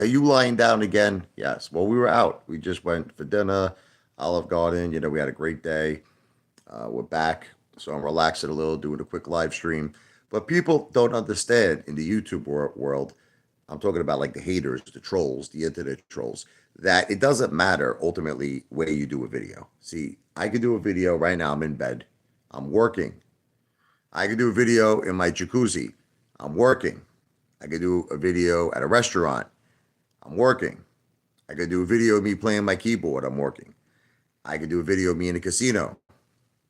Are you lying down again? Yes. Well, we were out. We just went for dinner, Olive Garden. We had a great day. We're back. So I'm relaxing a little, doing a quick live stream. But people don't understand in the YouTube world, I'm talking about like the haters, the trolls, the internet trolls, that it doesn't matter ultimately where you do a video. See, I could do a video right now. I'm in bed. I'm working. I could do a video in my jacuzzi. I'm working. I could do a video at a restaurant. I'm working. I could do a video of me playing my keyboard. I'm working. I could do a video of me in a casino.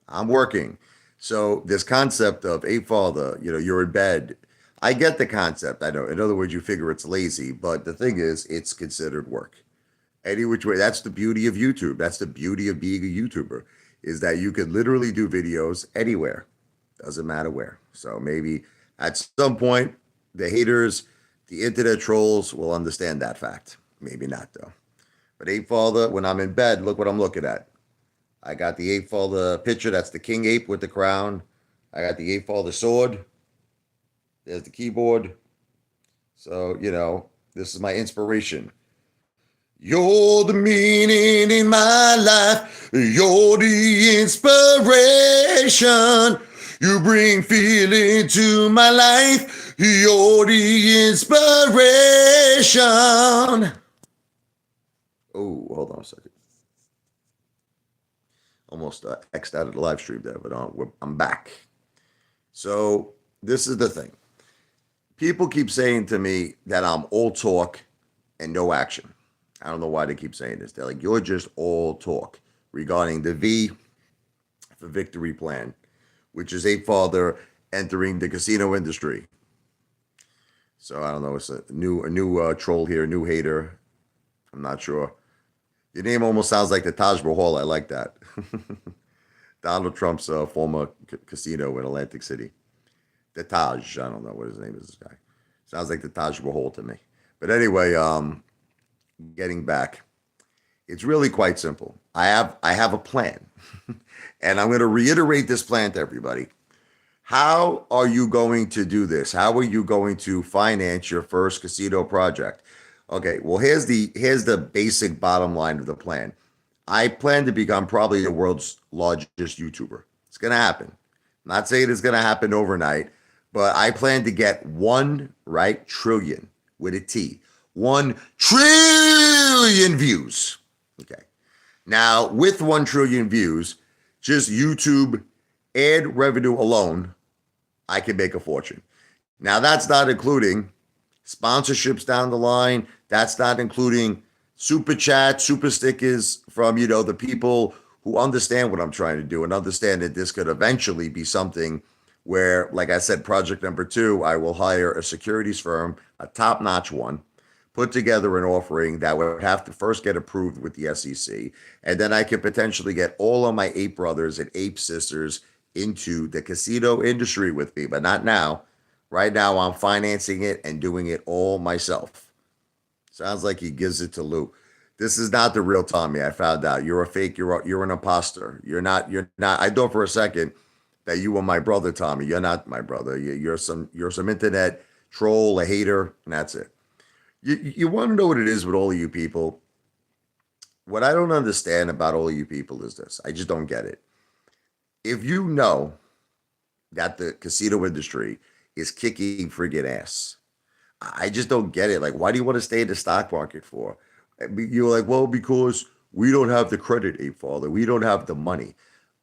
I'm working. So this concept of a father, you're in bed. I get the concept. I know. In other words, you figure it's lazy, but the thing is, it's considered work. Any which way. That's the beauty of YouTube. That's the beauty of being a YouTuber, is that you can literally do videos anywhere. Doesn't matter where. So maybe at some point, the haters, the internet trolls will understand that fact. Maybe not though. But ape father, when I'm in bed, look what I'm looking at. I got the ape father picture. That's the king ape with the crown. I got the ape father sword. There's the keyboard. So, this is my inspiration. You're the meaning in my life. You're the inspiration. You bring feeling to my life. You're the inspiration. Oh, hold on a second. Almost X'd out of the live stream there, but I'm back. So this is the thing. People keep saying to me that I'm all talk and no action. I don't know why they keep saying this. They're like, you're just all talk regarding the V for Victory plan, which is ape father entering the casino industry. So I don't know. It's a new troll here, new hater. I'm not sure. Your name almost sounds like the Taj Mahal. I like that. Donald Trump's former casino in Atlantic City. The Taj. I don't know what his name is. This guy sounds like the Taj Mahal to me. But anyway, getting back, it's really quite simple. I have a plan, and I'm going to reiterate this plan to everybody. How are you going to do this? How are you going to finance your first casino project? Okay, well here's the basic bottom line of the plan. I plan to become probably the world's largest YouTuber. It's gonna happen. I'm not saying it's gonna happen overnight, but I plan to get 1 trillion with a T. 1 trillion views. Okay. Now, with 1 trillion views, just YouTube ad revenue alone, I can make a fortune. Now, that's not including sponsorships down the line. That's not including super chat, super stickers from, the people who understand what I'm trying to do and understand that this could eventually be something where, like I said, project number 2, I will hire a securities firm, a top-notch one, put together an offering that would have to first get approved with the SEC. And then I could potentially get all of my ape brothers and ape sisters into the casino industry with me, but not now. Right now, I'm financing it and doing it all myself. Sounds like he gives it to Lou. This is not the real Tommy. I found out you're a fake. You're an imposter. You're not. You're not. I thought for a second that you were my brother, Tommy. You're not my brother. You're some internet troll, a hater, and that's it. You want to know what it is with all of you people? What I don't understand about all of you people is this. I just don't get it. If you know that the casino industry is kicking friggin' ass, I just don't get it. Like, why do you want to stay in the stock market for? You're like, well, because we don't have the credit, Ape Father. We don't have the money.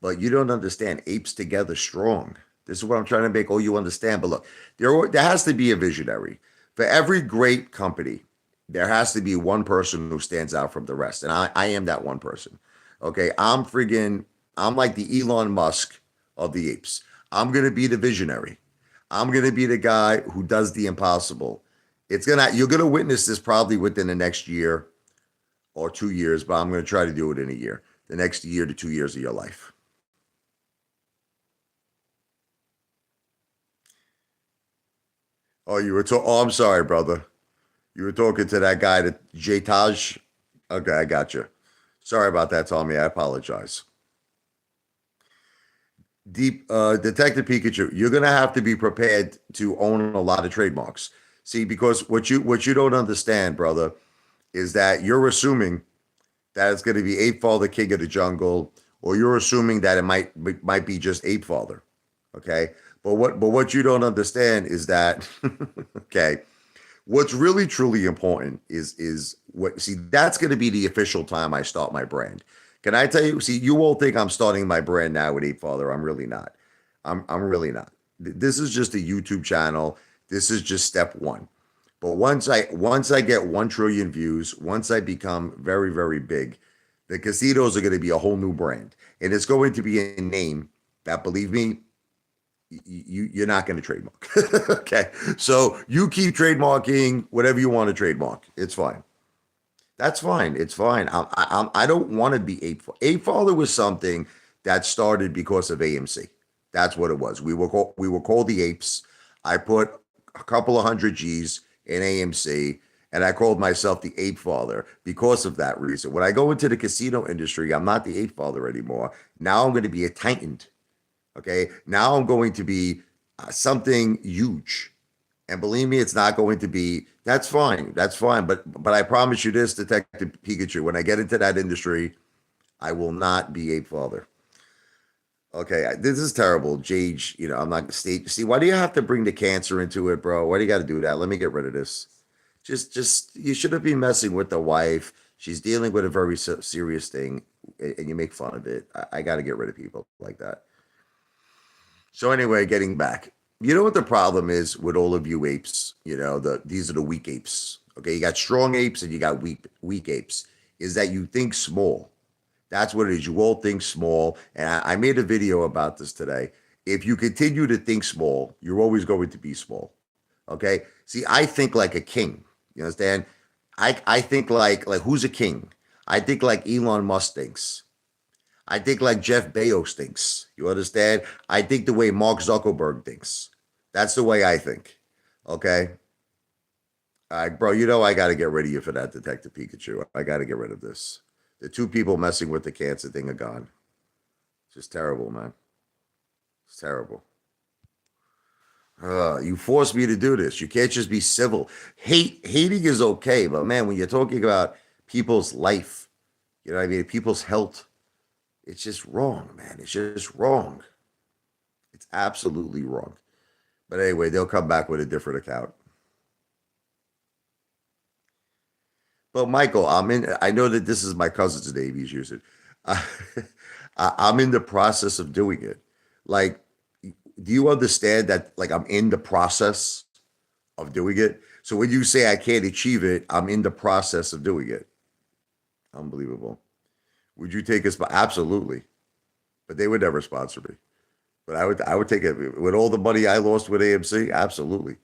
But you don't understand. Apes together strong. This is what I'm trying to make all you understand. But look, there has to be a visionary. For every great company, there has to be one person who stands out from the rest. And I am that one person. Okay, I'm like the Elon Musk of the apes. I'm going to be the visionary. I'm going to be the guy who does the impossible. You're going to witness this probably within the next year or 2 years, but I'm going to try to do it in a year. The next year to 2 years of your life. Oh, I'm sorry, brother. You were talking to that guy, J Taj. Okay, I got you. Sorry about that, Tommy. I apologize. Deep Detective Pikachu, you're gonna have to be prepared to own a lot of trademarks. See, because what you don't understand, brother, is that you're assuming that it's going to be Apefather, King of the Jungle, or you're assuming that it might be just Apefather. Okay, but what you don't understand is that okay, what's really truly important is what see that's going to be the official time I start my brand. Can I tell you? See, you all think I'm starting my brand now with Apefather. I'm really not. I'm really not. This is just a YouTube channel. This is just step one. But once I get 1 trillion views, once I become very, very big, the casinos are going to be a whole new brand. And it's going to be a name that, believe me, you're not going to trademark. Okay. So you keep trademarking whatever you want to trademark. It's fine. That's fine. It's fine. I don't want to be Ape. Apefather was something that started because of AMC. That's what it was. We were called the Apes. I put a couple of hundred G's in AMC, and I called myself the Apefather because of that reason. When I go into the casino industry, I'm not the Apefather anymore. Now I'm going to be a Titan. Okay. Now I'm going to be something huge. And believe me, it's not going to be, that's fine. That's fine. But I promise you this, Detective Pikachu, when I get into that industry, I will not be Apefather. Okay, this is terrible. Jage, I'm not state. See, why do you have to bring the cancer into it, bro? Why do you got to do that? Let me get rid of this. Just, you shouldn't be messing with the wife. She's dealing with a very serious thing, and you make fun of it. I got to get rid of people like that. So anyway, getting back, you know what the problem is with all of you apes? These are the weak apes. Okay, you got strong apes and you got weak apes. Is that you think small? That's what it is. You all think small, and I made a video about this today. If you continue to think small, you're always going to be small. Okay. See, I think like a king. You understand? I think like who's a king? I think like Elon Musk thinks. I think like Jeff Bezos thinks. You understand? I think the way Mark Zuckerberg thinks. That's the way I think. Okay. All right, bro. I got to get rid of you for that, Detective Pikachu. I got to get rid of this. The two people messing with the cancer thing are gone. It's just terrible, man. It's terrible. You forced me to do this. You can't just be civil. Hating is okay, but man, when you're talking about people's life, you know what I mean, people's health, it's just wrong, man. It's just wrong. It's absolutely wrong. But anyway, they'll come back with a different account. But Michael, I know that this is my cousin's name he's using. Uh, I'm in the process of doing it. Like, do you understand that? Like, I'm in the process of doing it. So when you say I can't achieve it, I'm in the process of doing it. Unbelievable. Would you take us? Absolutely. But they would never sponsor me. But I would take it with all the money I lost with AMC. Absolutely.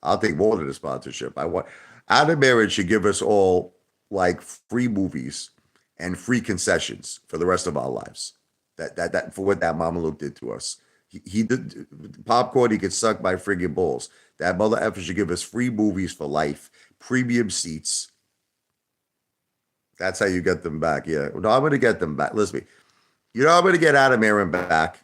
I'll take more than a sponsorship. I want Adam Aaron should give us all like free movies and free concessions for the rest of our lives. That for what that Mama Luke did to us. He did popcorn. He could suck my friggin' balls. That mother effer should give us free movies for life, premium seats. That's how you get them back. Yeah. No, I'm gonna get them back. Listen, I'm gonna get Adam Aaron back.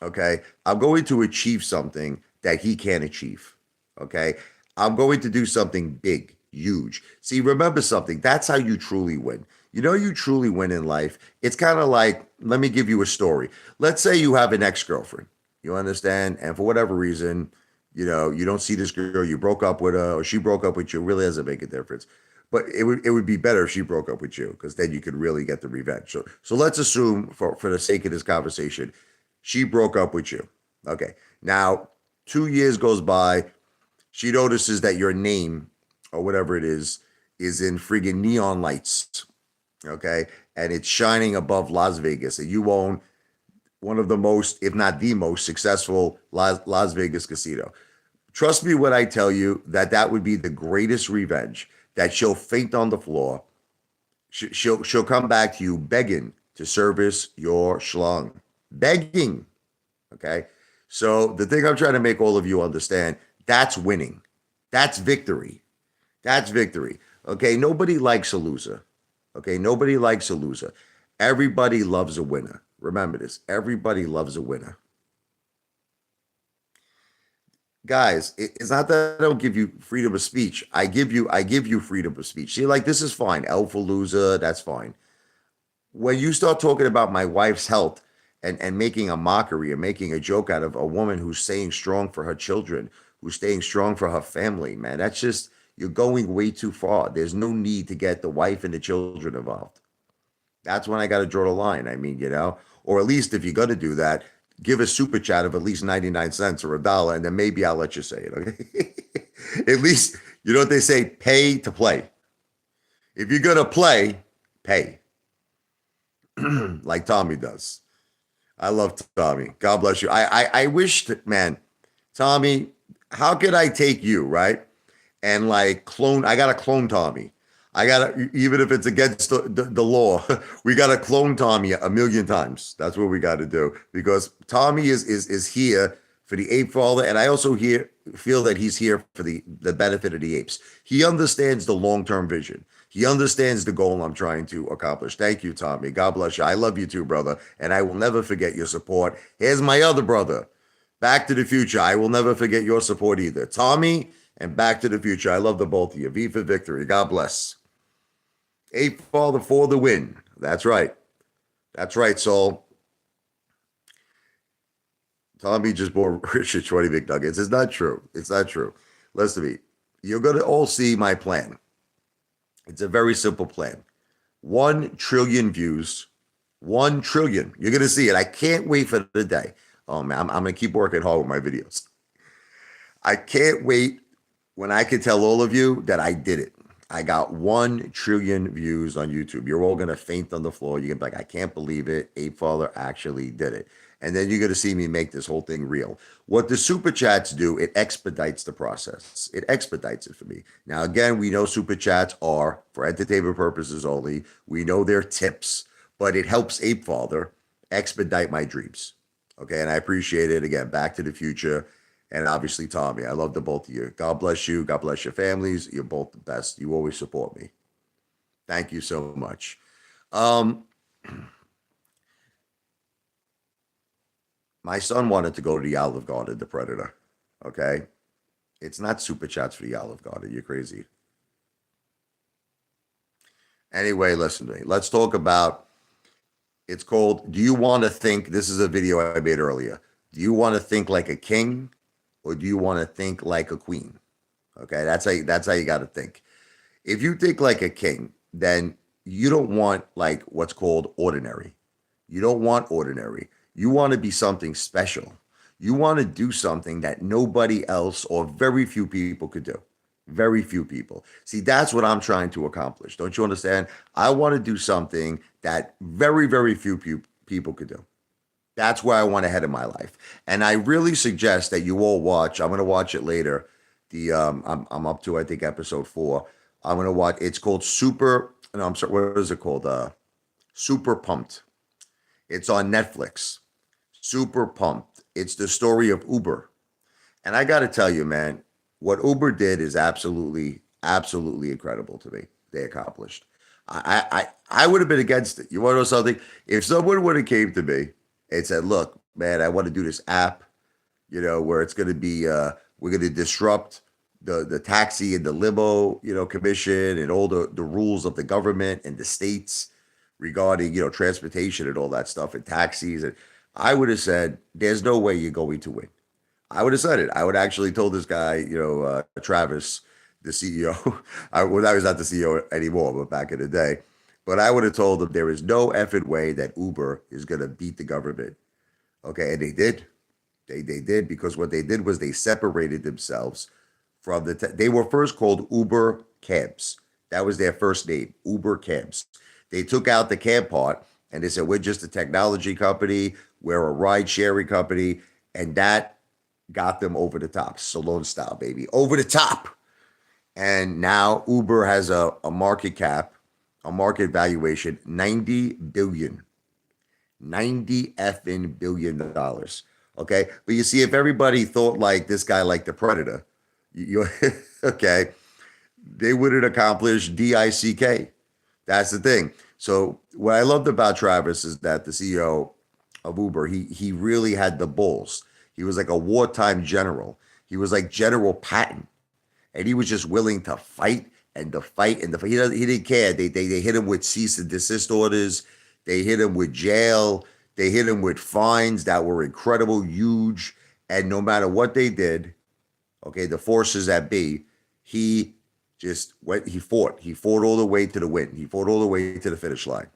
Okay. I'm going to achieve something that he can't achieve. Okay. I'm going to do something big, huge. See, remember something. That's how you truly win. You truly win in life. It's kind of like, let me give you a story. Let's say you have an ex-girlfriend. You understand? And for whatever reason, you don't see this girl, you broke up with her, or she broke up with you. It really doesn't make a difference. But it would be better if she broke up with you, because then you could really get the revenge. So let's assume for the sake of this conversation, she broke up with you. Okay. Now, 2 years goes by. She notices that your name or whatever it is in friggin' neon lights. Okay. And it's shining above Las Vegas. And you own one of the most, if not the most successful Las Vegas casino. Trust me when I tell you that would be the greatest revenge, that she'll faint on the floor. She'll come back to you begging to service your schlong. Begging. Okay. So the thing I'm trying to make all of you understand, that's winning. That's victory. That's victory. Okay. Nobody likes a loser. Okay. Nobody likes a loser. Everybody loves a winner. Remember this. Everybody loves a winner. guys, it's not that I don't give you freedom of speech. I give you freedom of speech. See, like this is fine. Alphalooza, that's fine. When you start talking about my wife's health and making a mockery and making a joke out of a woman who's staying strong for her children, who's staying strong for her family, man, that's just you're going way too far. There's no need to get the wife and the children involved. That's when I got to draw the line. I mean, or at least if you're going to do that, give a super chat of at least 99 cents or a dollar, and then maybe I'll let you say it. Okay. At least, you know what they say? Pay to play. If you're going to play, pay like Tommy does. I love Tommy. God bless you. I wish that, man, Tommy, how could I take you, right? And like clone, I got to clone Tommy. I got to, even if it's against the law, we got to clone Tommy a million times. That's what we got to do because Tommy is here for the ape father. And I also feel that he's here for the benefit of the apes. He understands the long-term vision. He understands the goal I'm trying to accomplish. Thank you, Tommy. God bless you. I love you too, brother. And I will never forget your support. Here's my other brother, Back to the Future. I will never forget your support either. Tommy and Back to the Future. I love the both of you. V for victory. God bless. Ape Father for the win. That's right. That's right, Soul. Tommy just bought Richard 20 McNuggets. It's not true. It's not true. Listen to me. You're going to all see my plan. It's a very simple plan. 1 trillion views. 1 trillion. You're going to see it. I can't wait for the day. Oh, man, I'm going to keep working hard with my videos. I can't wait when I can tell all of you that I did it. I got 1 trillion views on YouTube. You're all going to faint on the floor. You're going to be like, I can't believe it. Apefather actually did it. And then you're going to see me make this whole thing real. What the super chats do, it expedites the process. It expedites it for me. Now, again, we know super chats are for entertainment purposes only. We know they're tips, but it helps Apefather expedite my dreams. Okay, and I appreciate it. Again, Back to the Future. And obviously, Tommy, I love the both of you. God bless you. God bless your families. You're both the best. You always support me. Thank you so much. My son wanted to go to the Olive Garden, the Predator. Okay? It's not super chats for the Olive Garden. You're crazy. Anyway, listen to me. Let's talk about, it's called, Do You Want to Think? This is a video I made earlier. Do you want to think like a king? Or do you want to think like a queen? Okay, that's how you got to think. If you think like a king, then you don't want like what's called ordinary. You don't want ordinary. You want to be something special. You want to do something that nobody else or very few people could do. Very few people. See, that's what I'm trying to accomplish. Don't you understand? I want to do something that very, very few people could do. That's where I want to head in my life. And I really suggest that you all watch. I'm going to watch it later. I'm up to, I think, episode 4. I'm going to watch. It's called Super. No, I'm sorry. What is it called? Super Pumped. It's on Netflix. Super Pumped. It's the story of Uber. And I got to tell you, man, what Uber did is absolutely, absolutely incredible to me. They accomplished. I would have been against it. You want to know something? If someone would have came to me and said, look, man, I want to do this app, where it's going to be, we're going to disrupt the taxi and the limo, commission and all the rules of the government and the states regarding, transportation and all that stuff and taxis. And I would have said, there's no way you're going to win. I would have said it. I would actually told this guy, Travis, the CEO, well, now he's not the CEO anymore, but back in the day. But I would have told him there is no effing way that Uber is going to beat the government. Okay, and they did. They did, because what they did was they separated themselves from they were first called Uber Cabs. That was their first name, Uber Cabs. They took out the cab part and they said, we're just a technology company. We're a ride sharing company. And that got them over the top. Stallone style, baby. Over the top. And now Uber has a market cap, a market valuation, 90 billion. 90 effing billion dollars. Okay. But you see, if everybody thought like this guy, like the Predator, okay, they wouldn't accomplish DICK. That's the thing. So what I loved about Travis is that the CEO of Uber, he really had the balls. He was like a wartime general. He was like General Patton, and he was just willing to fight and to fight and to fight. He didn't care. They hit him with cease and desist orders. They hit him with jail. They hit him with fines that were incredible, huge. And no matter what they did, okay, the forces that be, he just went. He fought. He fought all the way to the win. He fought all the way to the finish line.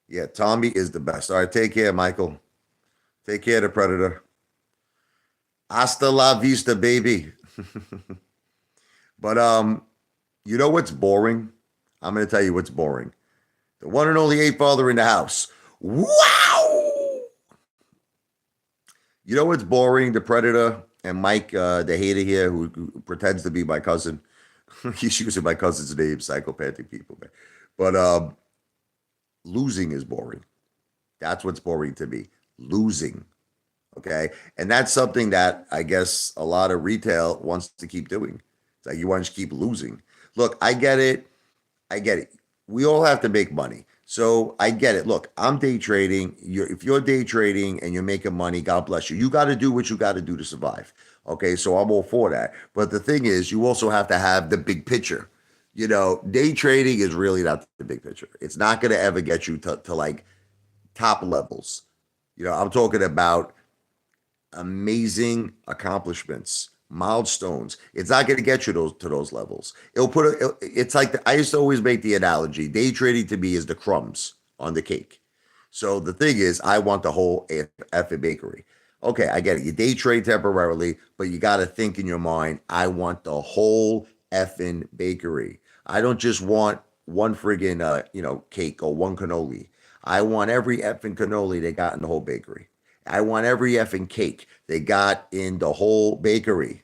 Yeah, Tommy is the best. All right, take care, Michael. Take care, the Predator. Hasta la vista, baby. But you know what's boring? I'm gonna tell you what's boring. The one and only Apefather in the house. Wow! You know what's boring? The Predator and Mike, the hater here, who pretends to be my cousin. He's using my cousin's name, psychopathic people, man. But losing is boring. That's what's boring to me. Losing. Okay. And that's something that I guess a lot of retail wants to keep doing. It's like you want to keep losing. Look, I get it. I get it. We all have to make money. So I get it. Look, I'm day trading. If you're day trading and you're making money, God bless you. You got to do what you got to do to survive. Okay. So I'm all for that. But the thing is, you also have to have the big picture. You know, day trading is really not the big picture. It's not going to ever get you to like top levels. You know, I'm talking about amazing accomplishments, milestones. It's not going to get you to those levels. It's like I used to always make the analogy. Day trading to me is the crumbs on the cake. So the thing is, I want the whole effing bakery. Okay, I get it. You day trade temporarily, but you got to think in your mind, I want the whole effing bakery. I don't just want one friggin' cake or one cannoli. I want every effing cannoli they got in the whole bakery. I want every effing cake they got in the whole bakery.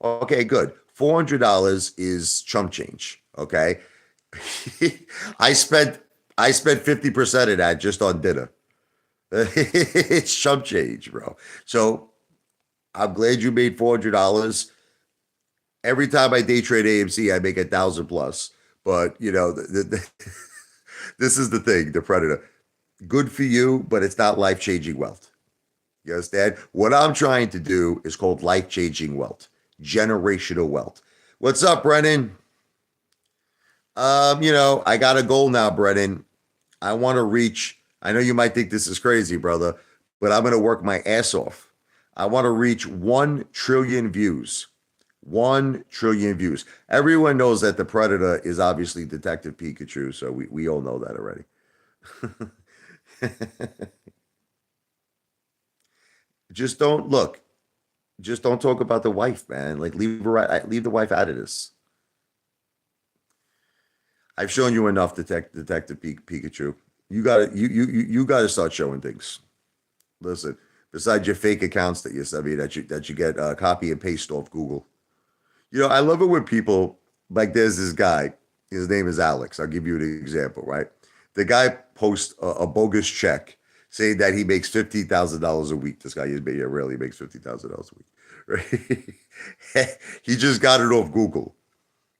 Okay, good. $400 is chump change. Okay. I spent 50% of that just on dinner. It's chump change, bro. So I'm glad you made $400. Every time I day trade AMC, I make 1,000 plus. But this is the thing, the Predator. Good for you, but it's not life-changing wealth. You understand? What I'm trying to do is called life-changing wealth, generational wealth. What's up, Brennan? I got a goal now, Brennan. I want to reach, I know you might think this is crazy, brother, but I'm going to work my ass off. I want to reach 1 trillion views. 1 trillion views. Everyone knows that the Predator is obviously Detective Pikachu, so we all know that already. Just don't look. Just don't talk about the wife, man. Like leave the wife out of this. I've shown you enough, Detective Pikachu. You gotta start showing things. Listen, besides your fake accounts that you send me that you get copy and paste off Google. I love it when people like there's this guy. His name is Alex. I'll give you an example, right? The guy posts a bogus check saying that he makes $15,000 a week. This guy rarely makes $15,000 a week. Right? He just got it off Google.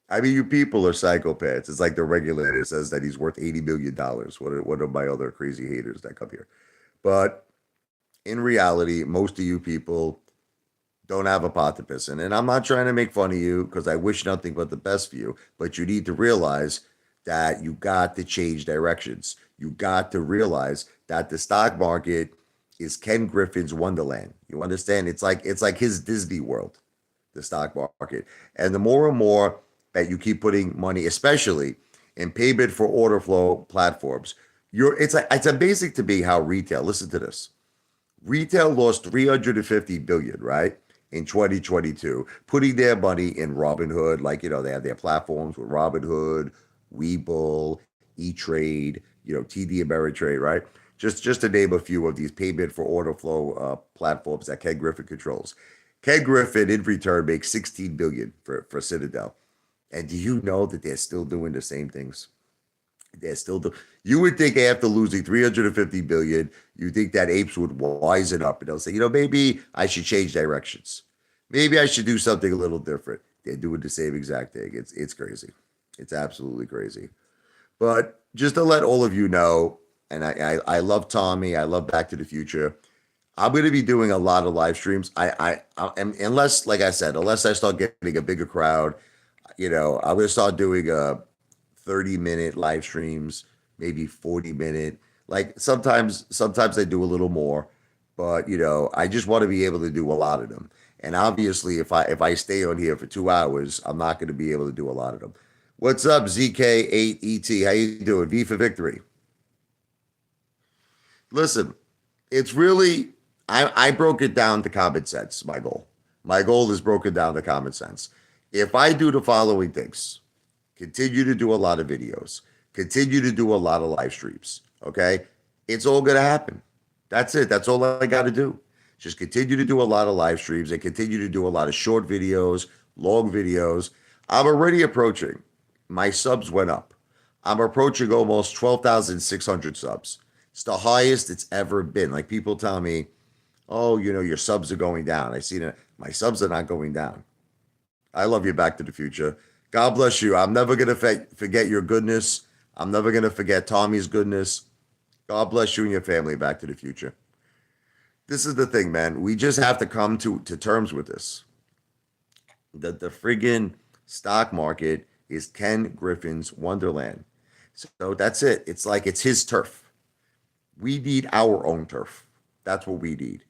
I mean, you people are psychopaths. It's like the regulator says that he's worth $80 million. What are my other crazy haters that come here? But in reality, most of you people don't have a pot to piss in. And I'm not trying to make fun of you because I wish nothing but the best for you. But you need to realize that you got to change directions. You got to realize that the stock market is Ken Griffin's Wonderland. You understand? It's like his Disney World, the stock market. And the more and more that you keep putting money, especially in payment for order flow platforms, it's a basic to be how retail. Listen to this. Retail lost 350 billion, right? In 2022, putting their money in Robinhood, they have their platforms with Robinhood, Webull, E-Trade, TD Ameritrade, right? Just to name a few of these payment for order flow platforms that Ken Griffin controls. Ken Griffin, in return, makes 16 billion for Citadel. And do you know that they're still doing the same things? They're still doing. You would think after losing 350 billion, you think that apes would wisen up and they'll say, maybe I should change directions. Maybe I should do something a little different. They're doing the same exact thing. It's crazy. It's absolutely crazy. But just to let all of you know, and I love Tommy. I love Back to the Future. I'm going to be doing a lot of live streams. Unless, like I said, unless I start getting a bigger crowd, I'm going to start doing 30-minute live streams, maybe 40-minute. Like sometimes I do a little more, but I just want to be able to do a lot of them. And obviously, if I stay on here for 2 hours, I'm not going to be able to do a lot of them. What's up, ZK8ET? How you doing? V for victory. Listen, it's really I broke it down to common sense. My goal is broken down to common sense. If I do the following things, continue to do a lot of videos, continue to do a lot of live streams, okay, it's all going to happen. That's it. That's all I got to do. Just continue to do a lot of live streams and continue to do a lot of short videos, long videos. I'm already approaching. My subs went up. I'm approaching almost 12,600 subs. It's the highest it's ever been. Like people tell me, oh, your subs are going down. I see that my subs are not going down. I love you, Back to the Future. God bless you. I'm never going to forget your goodness. I'm never going to forget Tommy's goodness. God bless you and your family, Back to the Future. This is the thing, man. We just have to come to terms with this. That the friggin' stock market is Ken Griffin's wonderland. So that's it. It's like it's his turf. We need our own turf. That's what we need.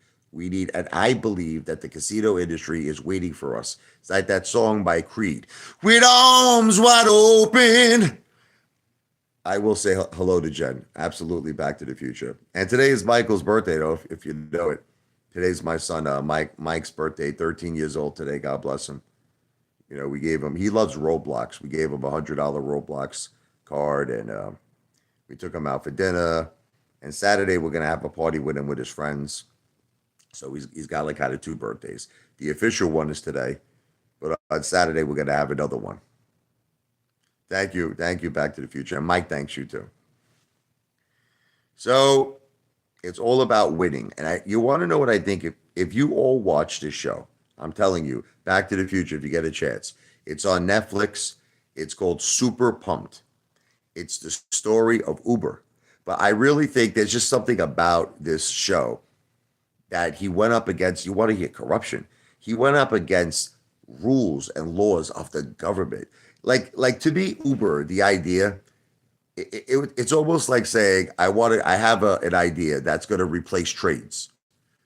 And I believe that the casino industry is waiting for us. It's like that song by Creed, with arms wide open. I will say hello to Jen. Absolutely, Back to the Future. And today is Michael's birthday, though, if you know it. Today's my son, Mike's birthday, 13 years old today. God bless him. We gave him, he loves Roblox. We gave him $100 Roblox card, and we took him out for dinner. And Saturday, we're going to have a party with him with his friends. So he's got like kind of two birthdays. The official one is today, but on Saturday, we're going to have another one. Thank you. Back to the Future. And Mike, thanks you too. So it's all about winning. And you want to know what I think? If you all watch this show, I'm telling you, Back to the Future, if you get a chance, it's on Netflix. It's called Super Pumped. It's the story of Uber. But I really think there's just something about this show that he went up against. You want to hear corruption? He went up against rules and laws of the government. Like to be Uber, the idea, it's almost like saying, I have an idea that's going to replace trains.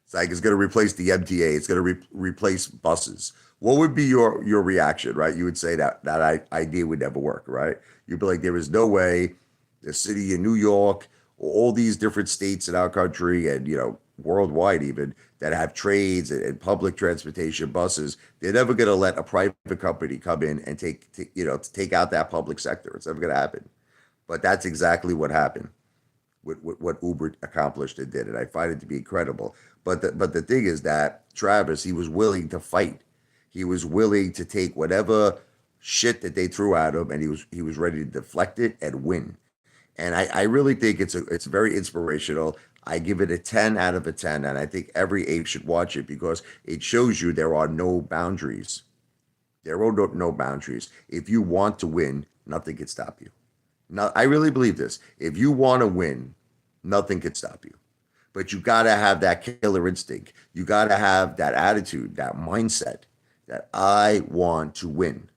It's like it's going to replace the MTA. It's going to replace buses. What would be your reaction, right? You would say that idea would never work, right? You'd be like, there is no way the city of New York, all these different states in our country and, worldwide even, that have trains and public transportation buses, they're never going to let a private company come in and take out that public sector. It's never going to happen. But that's exactly what happened. What Uber accomplished and did, and I find it to be incredible. But the thing is that Travis, he was willing to fight. He was willing to take whatever shit that they threw at him, and he was ready to deflect it and win. And I really think it's very inspirational. I give it a 10 out of a 10, and I think every ape should watch it because it shows you there are no boundaries. There are no boundaries. If you want to win, nothing can stop you. No, I really believe this. If you want to win, nothing can stop you. But you got to have that killer instinct. You got to have that attitude, that mindset that I want to win.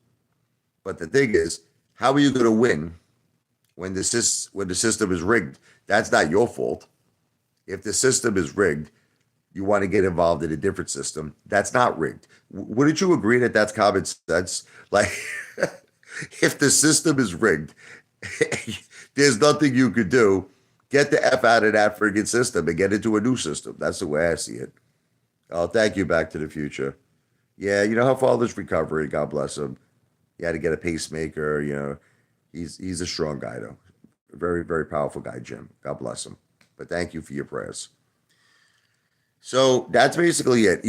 But the thing is, how are you going to win when the system is rigged? That's not your fault. If the system is rigged, you want to get involved in a different system. That's not rigged. Wouldn't you agree that that's common sense? Like, if the system is rigged, there's nothing you could do. Get the F out of that friggin' system and get into a new system. That's the way I see it. Oh, thank you, Back to the Future. Yeah, her father's recovering. God bless him. He had to get a pacemaker. He's a strong guy, though. A very, very powerful guy, Jim. God bless him. But thank you for your prayers. So that's basically it.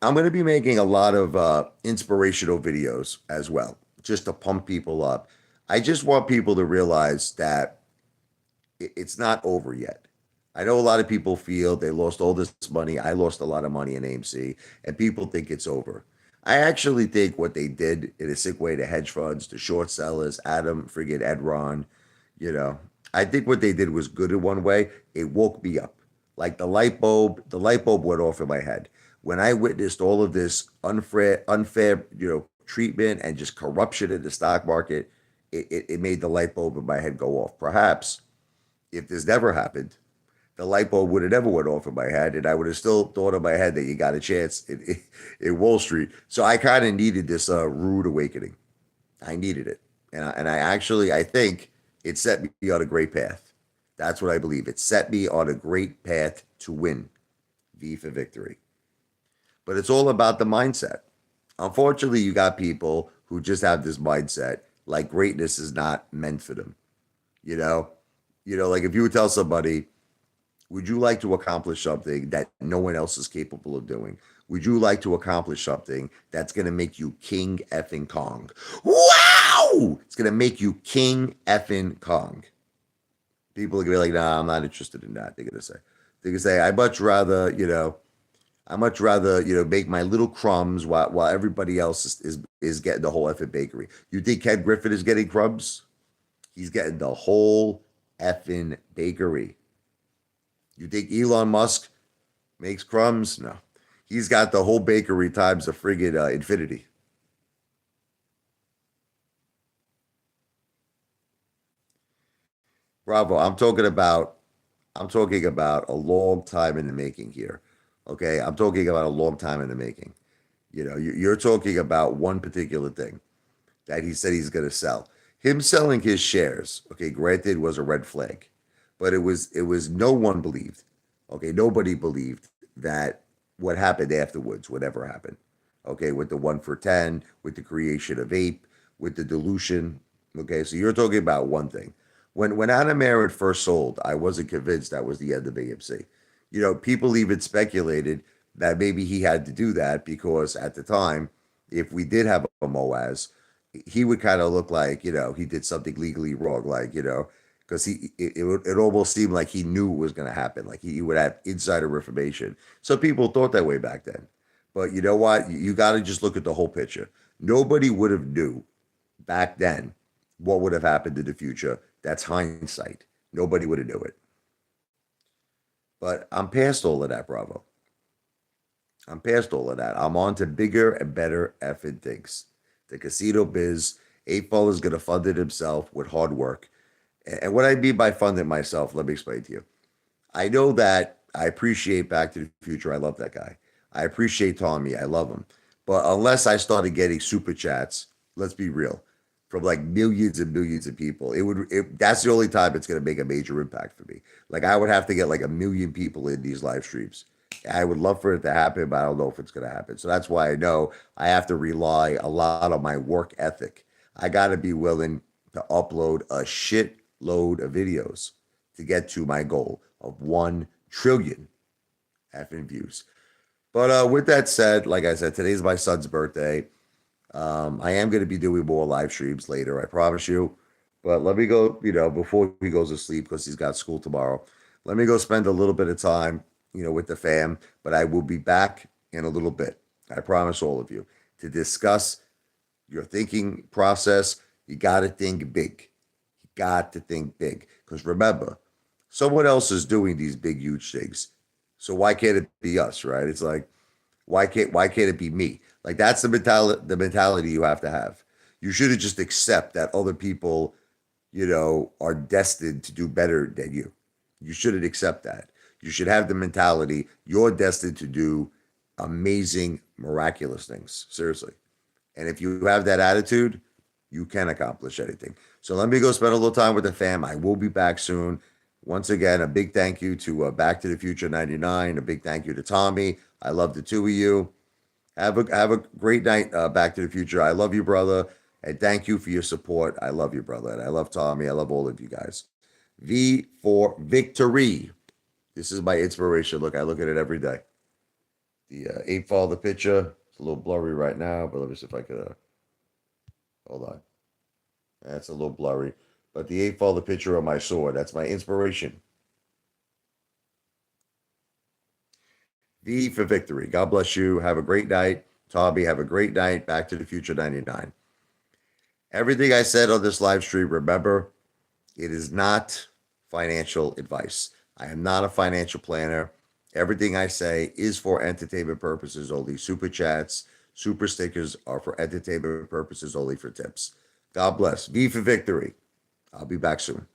I'm going to be making a lot of inspirational videos as well, just to pump people up. I just want people to realize that it's not over yet. I know a lot of people feel they lost all this money. I lost a lot of money in AMC, and people think it's over. I actually think what they did in a sick way to hedge funds, to short sellers, Adam, friggin' Edron, I think what they did was good in one way. It woke me up. Like the light bulb went off in my head when I witnessed all of this unfair, treatment and just corruption in the stock market. It made the light bulb in my head go off. Perhaps if this never happened, the light bulb would have never went off in my head, and I would have still thought in my head that you got a chance in Wall Street. So I kind of needed this rude awakening. I needed it, and I actually I think it set me on a great path. That's what I believe. It set me on a great path to win. V for victory. But it's all about the mindset. Unfortunately, you got people who just have this mindset like greatness is not meant for them. You know, like if you would tell somebody, would you like to accomplish something that no one else is capable of doing? Would you like to accomplish something that's going to make you King effing Kong? Wow! It's going to make you King effing Kong. People are going to be like, nah, I'm not interested in that. They're going to say, I much rather, make my little crumbs while everybody else is getting the whole effing bakery. You think Ken Griffin is getting crumbs? He's getting the whole effing bakery. You think Elon Musk makes crumbs? No. He's got the whole bakery times the friggin' infinity. Bravo. I'm talking about a long time in the making here. Okay. I'm talking about a long time in the making. You're talking about one particular thing that he said he's going to sell. Him selling his shares, okay, granted, was a red flag, but it was no one believed, okay, nobody believed that what happened afterwards, whatever happened, okay, with the 1 for 10, with the creation of Ape, with the dilution, okay. So you're talking about one thing. When Adam Aaron first sold, I wasn't convinced that was the end of AMC. People even speculated that maybe he had to do that because at the time, if we did have a Moaz, he would kind of look like he did something legally wrong, like because it almost seemed like he knew it was going to happen, like he would have insider information. So people thought that way back then. But you know what? You got to just look at the whole picture. Nobody would have knew back then what would have happened in the future. That's hindsight. Nobody would have knew it. But I'm past all of that, Bravo. I'm past all of that. I'm on to bigger and better effing things. The casino biz, Apefather is going to fund it himself with hard work. And what I mean by fund it myself, let me explain to you. I know that I appreciate Back to the Future. I love that guy. I appreciate Tommy. I love him. But unless I started getting super chats, let's be real, from like millions and millions of people, that's the only time it's going to make a major impact for me. Like I would have to get like a million people in these live streams. I would love for it to happen, but I don't know if it's going to happen. So that's why I know I have to rely a lot on my work ethic. I got to be willing to upload a shit load of videos to get to my goal of 1 trillion effing views. But with that said, like I said, today's my son's birthday. I am going to be doing more live streams later, I promise you. But let me go, before he goes to sleep because he's got school tomorrow. Let me go spend a little bit of time, with the fam. But I will be back in a little bit. I promise all of you to discuss your thinking process. You got to think big. You got to think big because remember, someone else is doing these big, huge things. So why can't it be us, right? It's like why can't it be me? Like that's the mentality you have to have. You shouldn't just accept that other people, are destined to do better than you. You shouldn't accept that. You should have the mentality you're destined to do amazing, miraculous things. Seriously. And if you have that attitude, you can accomplish anything. So let me go spend a little time with the fam. I will be back soon. Once again, a big thank you to Back to the Future 99. A big thank you to Tommy. I love the two of you. Have a great night, Back to the Future. I love you, brother. And thank you for your support. I love you, brother. And I love Tommy. I love all of you guys. V for victory. This is my inspiration. Look, I look at it every day. The Ape Fall, the picture. It's a little blurry right now, but let me see if I could. Hold on. That's a little blurry. But the Ape Fall, the picture of my sword. That's my inspiration. V for victory. God bless you. Have a great night. Tommy, have a great night. Back to the Future 99. Everything I said on this live stream, remember, it is not financial advice. I am not a financial planner. Everything I say is for entertainment purposes only. Super chats, super stickers are for entertainment purposes only, for tips. God bless. V for victory. I'll be back soon.